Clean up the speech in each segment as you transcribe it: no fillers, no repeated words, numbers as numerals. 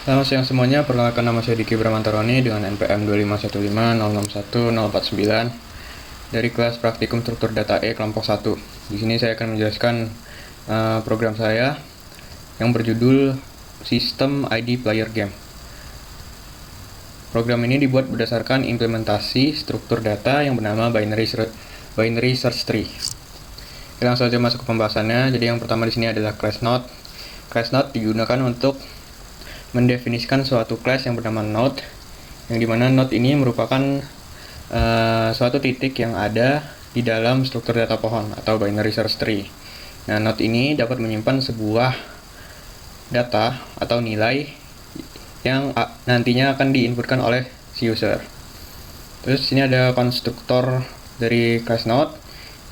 Selamat siang semuanya, perkenalkan nama saya Diki Bramantaroni dengan NPM 25150610449 dari kelas Praktikum Struktur Data E kelompok 1. Di sini saya akan menjelaskan program saya yang berjudul System ID Player Game. Program ini dibuat berdasarkan implementasi struktur data yang bernama binary search tree. Kita langsung saja masuk ke pembahasannya. Jadi yang pertama di sini adalah class node. Class node digunakan untuk mendefinisikan suatu class yang bernama node, yang dimana node ini merupakan suatu titik yang ada di dalam struktur data pohon atau binary search tree. Nah, node ini dapat menyimpan sebuah data atau nilai yang nantinya akan diinputkan oleh si user. Terus sini ada konstruktor dari class node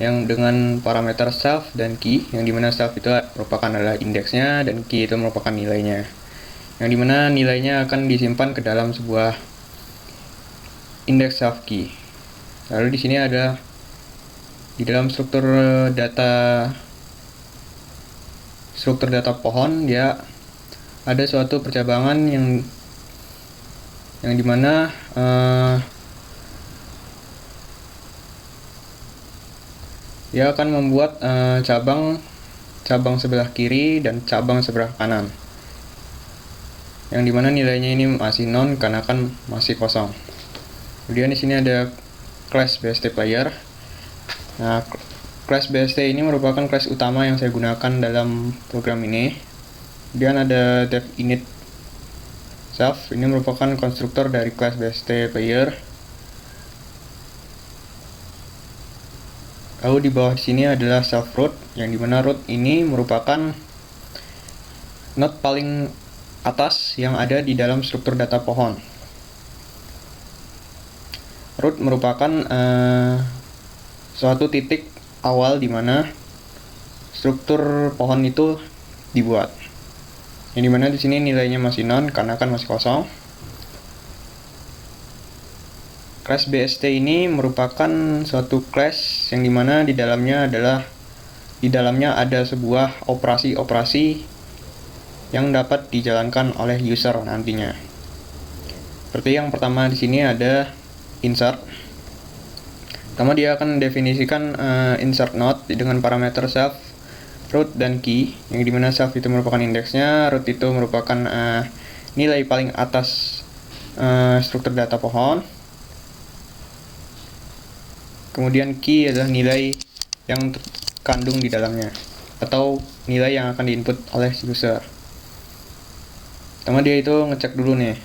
yang dengan parameter self dan key, yang dimana self itu merupakan adalah indeksnya dan key itu merupakan nilainya, yang dimana nilainya akan disimpan ke dalam sebuah indeks self key. Lalu di sini ada di dalam struktur data pohon, dia ada suatu percabangan yang dimana dia akan membuat cabang sebelah kiri dan cabang sebelah kanan, yang dimana nilainya ini masih non karena kan masih kosong. Kemudian di sini ada class BST player. Nah, class BST ini merupakan class utama yang saya gunakan dalam program ini. Kemudian ada dev init self, ini merupakan konstruktor dari class BST player. Lalu di bawah sini adalah self root, yang dimana root ini merupakan node paling atas yang ada di dalam struktur data pohon. Root merupakan suatu titik awal di mana struktur pohon itu dibuat. Yang dimana di sini nilainya masih non karena kan masih kosong. Class BST ini merupakan suatu class yang dimana di dalamnya ada sebuah operasi-operasi yang dapat dijalankan oleh user nantinya. Seperti yang pertama di sini ada insert. Pertama dia akan definisikan insert node dengan parameter self, root dan key, yang dimana self itu merupakan indeksnya, root itu merupakan nilai paling atas struktur data pohon. Kemudian key adalah nilai yang terkandung di dalamnya atau nilai yang akan diinput oleh user. Pertama dia itu ngecek dulu nih,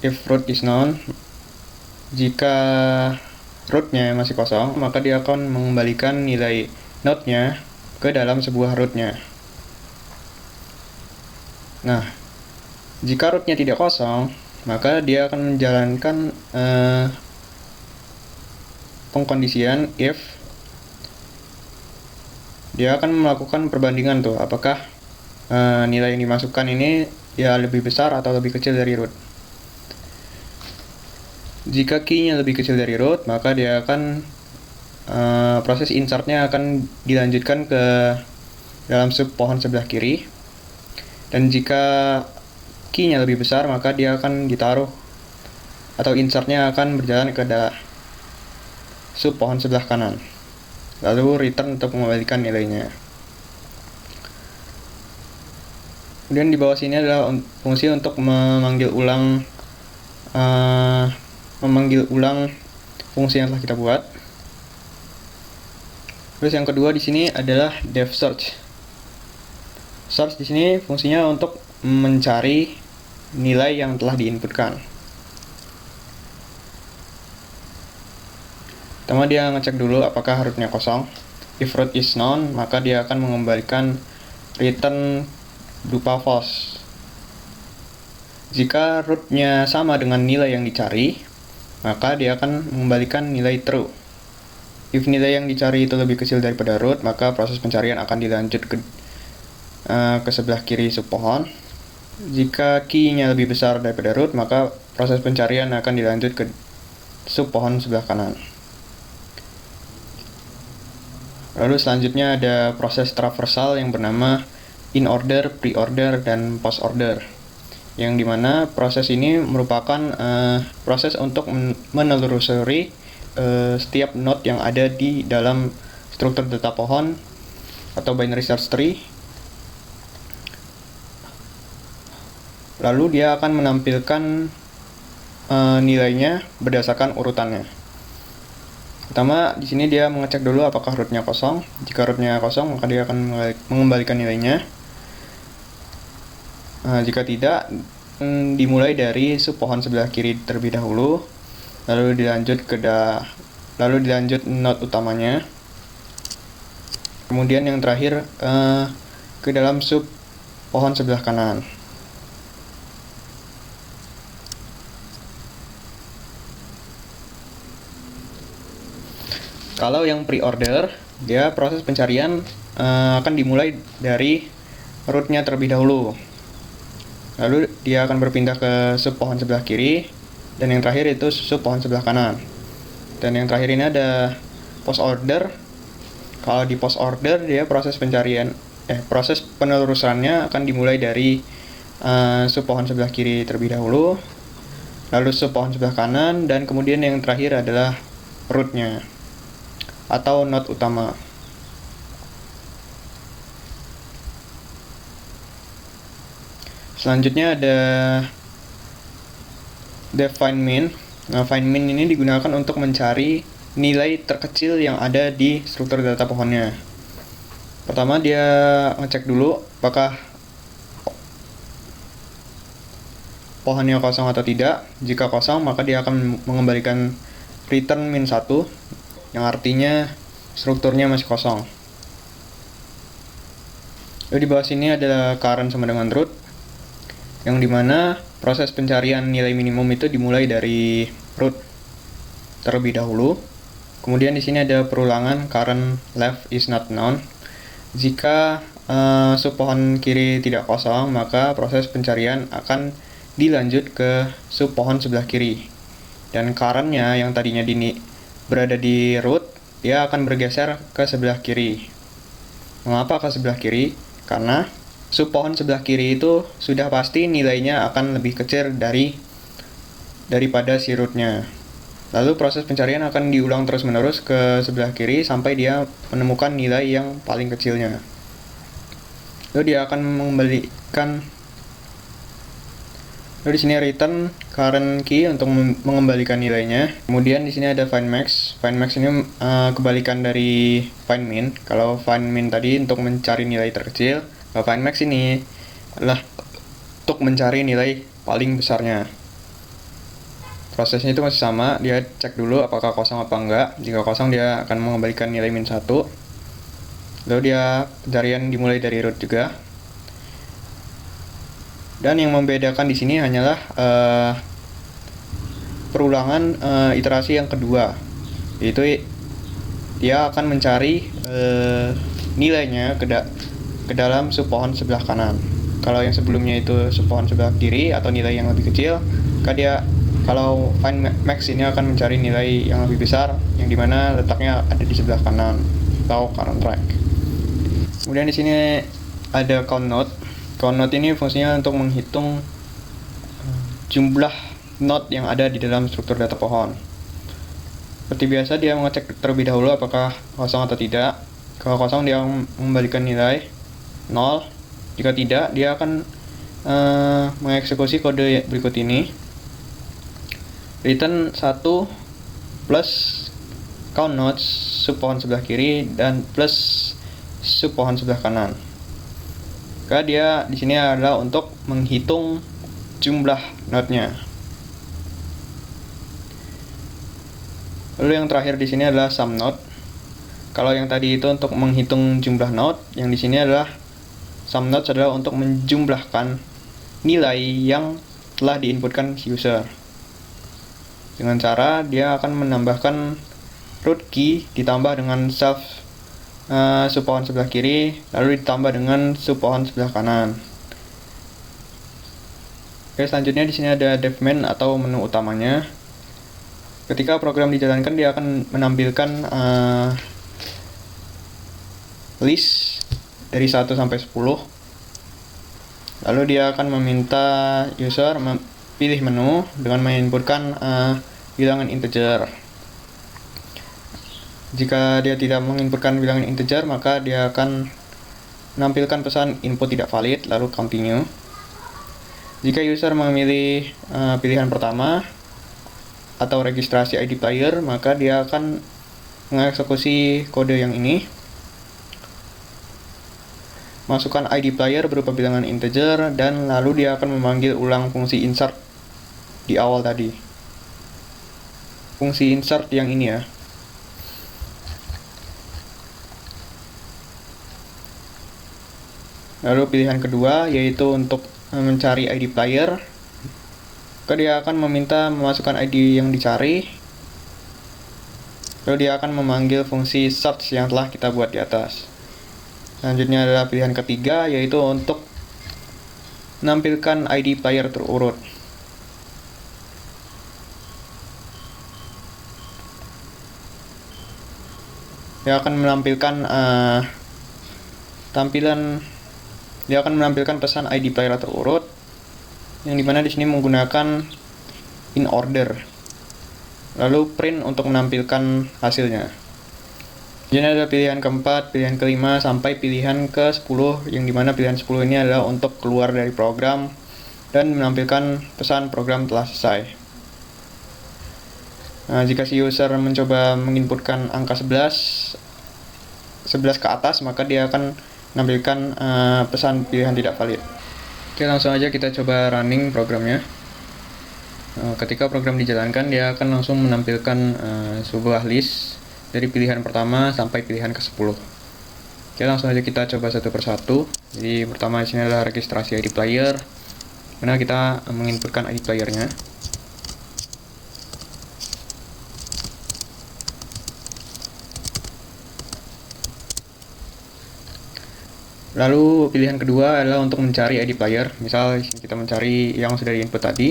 if root is known. Jika rootnya masih kosong, maka dia akan mengembalikan nilai node-nya ke dalam sebuah rootnya. Nah, jika rootnya tidak kosong, maka dia akan menjalankan pengkondisian if. Dia akan melakukan perbandingan tuh, apakah nilai yang dimasukkan ini ya lebih besar atau lebih kecil dari root. Jika key-nya lebih kecil dari root, maka dia akan proses insert-nya akan dilanjutkan ke dalam sub pohon sebelah kiri. Dan jika key-nya lebih besar, maka dia akan ditaruh atau insert-nya akan berjalan ke sub pohon sebelah kanan. Lalu return untuk mengembalikan nilainya. Kemudian di bawah sini adalah fungsi untuk memanggil ulang fungsi yang telah kita buat. Terus yang kedua di sini adalah dev search. Search di sini fungsinya untuk mencari nilai yang telah diinputkan. Pertama dia ngecek dulu apakah rootnya kosong. If root is known, maka dia akan mengembalikan return berupa false. Jika rootnya sama dengan nilai yang dicari, maka dia akan mengembalikan nilai true. If nilai yang dicari itu lebih kecil daripada root, maka proses pencarian akan dilanjut ke sebelah kiri sub pohon. Jika key-nya lebih besar daripada root, maka proses pencarian akan dilanjut ke sub pohon sebelah kanan. Lalu selanjutnya ada proses traversal yang bernama in order, pre-order, dan post order. yang dimana proses ini merupakan proses untuk menelusuri setiap node yang ada di dalam struktur data pohon atau binary search tree. Lalu dia akan menampilkan nilainya berdasarkan urutannya. Pertama, di sini dia mengecek dulu apakah rootnya kosong. Jika rootnya kosong, maka dia akan mengembalikan nilainya. Jika tidak, dimulai dari subpohon sebelah kiri terlebih dahulu, lalu dilanjut node utamanya, kemudian yang terakhir ke dalam subpohon sebelah kanan. Kalau yang pre-order, dia proses pencarian akan dimulai dari rootnya terlebih dahulu. Lalu dia akan berpindah ke subpohon sebelah kiri, dan yang terakhir itu subpohon sebelah kanan. Dan yang terakhir ini ada post order. Kalau di post order, dia proses penelusurannya akan dimulai dari subpohon sebelah kiri terlebih dahulu, lalu subpohon sebelah kanan, dan kemudian yang terakhir adalah rootnya atau node utama. Selanjutnya ada define min. Nah, find min ini digunakan untuk mencari nilai terkecil yang ada di struktur data pohonnya. Pertama, dia ngecek dulu apakah pohonnya kosong atau tidak. Jika kosong, maka dia akan mengembalikan return min 1, yang artinya strukturnya masih kosong. Lalu di bawah sini adalah current sama dengan root, yang dimana proses pencarian nilai minimum itu dimulai dari root terlebih dahulu. Kemudian di sini ada perulangan current left is not known. Jika subpohon kiri tidak kosong, maka proses pencarian akan dilanjut ke subpohon sebelah kiri. Dan currentnya yang tadinya berada di root, dia akan bergeser ke sebelah kiri. Mengapa ke sebelah kiri? Karena subpohon sebelah kiri itu sudah pasti nilainya akan lebih kecil daripada si rootnya. Lalu proses pencarian akan diulang terus-menerus ke sebelah kiri sampai dia menemukan nilai yang paling kecilnya. Lalu dia akan Lalu di sini return current key untuk mengembalikan nilainya. Kemudian di sini ada find max. Find max ini kebalikan dari find min. Kalau find min tadi untuk mencari nilai terkecil, kalau find max ini adalah untuk mencari nilai paling besarnya. Prosesnya itu masih sama, dia cek dulu apakah kosong apa enggak. Jika kosong, dia akan mengembalikan nilai min 1. Lalu dia pencarian dimulai dari root juga. Dan yang membedakan di sini hanyalah perulangan iterasi yang kedua, yaitu dia akan mencari nilainya ke dalam subpohon sebelah kanan. Kalau yang sebelumnya itu subpohon sebelah kiri atau nilai yang lebih kecil, maka kalau find max ini akan mencari nilai yang lebih besar, yang dimana letaknya ada di sebelah kanan atau current track. Kemudian di sini ada count node. Count node ini fungsinya untuk menghitung jumlah node yang ada di dalam struktur data pohon. Seperti biasa, dia mengecek terlebih dahulu apakah kosong atau tidak. Kalau kosong, dia mengembalikan nilai 0. Jika tidak, dia akan mengeksekusi kode berikut ini. Return 1 plus count nodes subpohon sebelah kiri dan plus subpohon sebelah kanan. Maka dia di sini adalah untuk menghitung jumlah node-nya. Lalu yang terakhir di sini adalah sum node. Kalau yang tadi itu untuk menghitung jumlah node, yang di sini adalah sum node adalah untuk menjumlahkan nilai yang telah diinputkan user. Dengan cara dia akan menambahkan root key ditambah dengan self subpohon sebelah kiri, lalu ditambah dengan subpohon sebelah kanan. Oke, selanjutnya di sini ada dev main atau menu utamanya. Ketika program dijalankan, dia akan menampilkan list dari 1 sampai 10. Lalu dia akan meminta user pilih menu dengan menginputkan bilangan integer. Jika dia tidak menginputkan bilangan integer, maka dia akan menampilkan pesan input tidak valid, lalu continue. Jika user memilih pilihan pertama atau registrasi ID player, maka dia akan mengeksekusi kode yang ini. Masukkan ID player berupa bilangan integer, dan lalu dia akan memanggil ulang fungsi insert di awal tadi. Fungsi insert yang ini ya. Lalu pilihan kedua yaitu untuk mencari ID player. Maka dia akan meminta memasukkan ID yang dicari. Lalu dia akan memanggil fungsi search yang telah kita buat di atas. Selanjutnya adalah pilihan ketiga, yaitu untuk menampilkan ID player terurut. Dia akan menampilkan pesan ID player terurut, yang dimana di sini menggunakan in order. Lalu print untuk menampilkan hasilnya. Jadi ada pilihan keempat, pilihan kelima, sampai pilihan ke-10, yang dimana pilihan 10 ini adalah untuk keluar dari program dan menampilkan pesan program telah selesai. Nah, jika si user mencoba menginputkan angka 11 ke atas, maka dia akan menampilkan pesan pilihan tidak valid. Oke, langsung aja kita coba running programnya. Ketika program dijalankan, dia akan langsung menampilkan sebuah list dari pilihan pertama sampai pilihan ke-10. Oke, langsung aja kita coba satu persatu. Jadi pertama di sini adalah registrasi ID player, mana kita menginputkan ID playernya. Lalu pilihan kedua adalah untuk mencari ID player. Misal kita mencari yang sudah diinput tadi.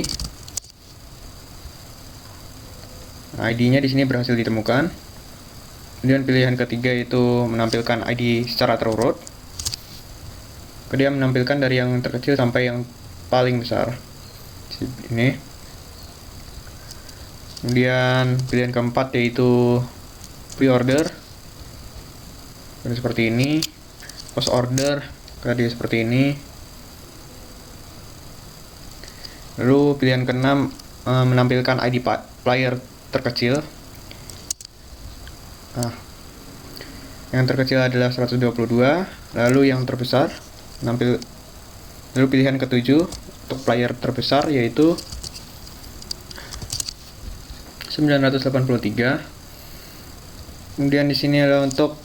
Nah, ID-nya di sini berhasil ditemukan. Kemudian pilihan ketiga itu menampilkan ID secara terurut. Kemudian menampilkan dari yang terkecil sampai yang paling besar. Ini. Kemudian pilihan keempat yaitu pre-order. Seperti ini. Post order, dia seperti ini. Lalu pilihan keenam menampilkan ID player terkecil. Nah, yang terkecil adalah 122, lalu yang terbesar lalu pilihan ketujuh untuk player terbesar yaitu 983. Kemudian di sini adalah untuk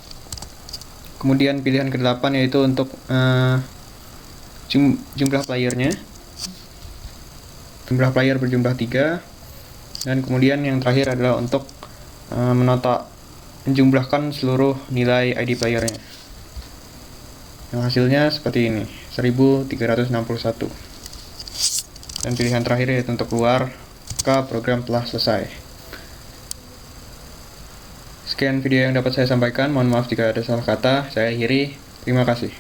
kemudian pilihan ke-8 yaitu untuk jumlah playernya. Jumlah player berjumlah 3. Dan kemudian yang terakhir adalah untuk menjumlahkan seluruh nilai ID playernya. Yang hasilnya seperti ini, 1361. Dan pilihan terakhir yaitu untuk keluar ke program telah selesai. Sekian video yang dapat saya sampaikan. Mohon maaf jika ada salah kata. Saya akhiri. Terima kasih.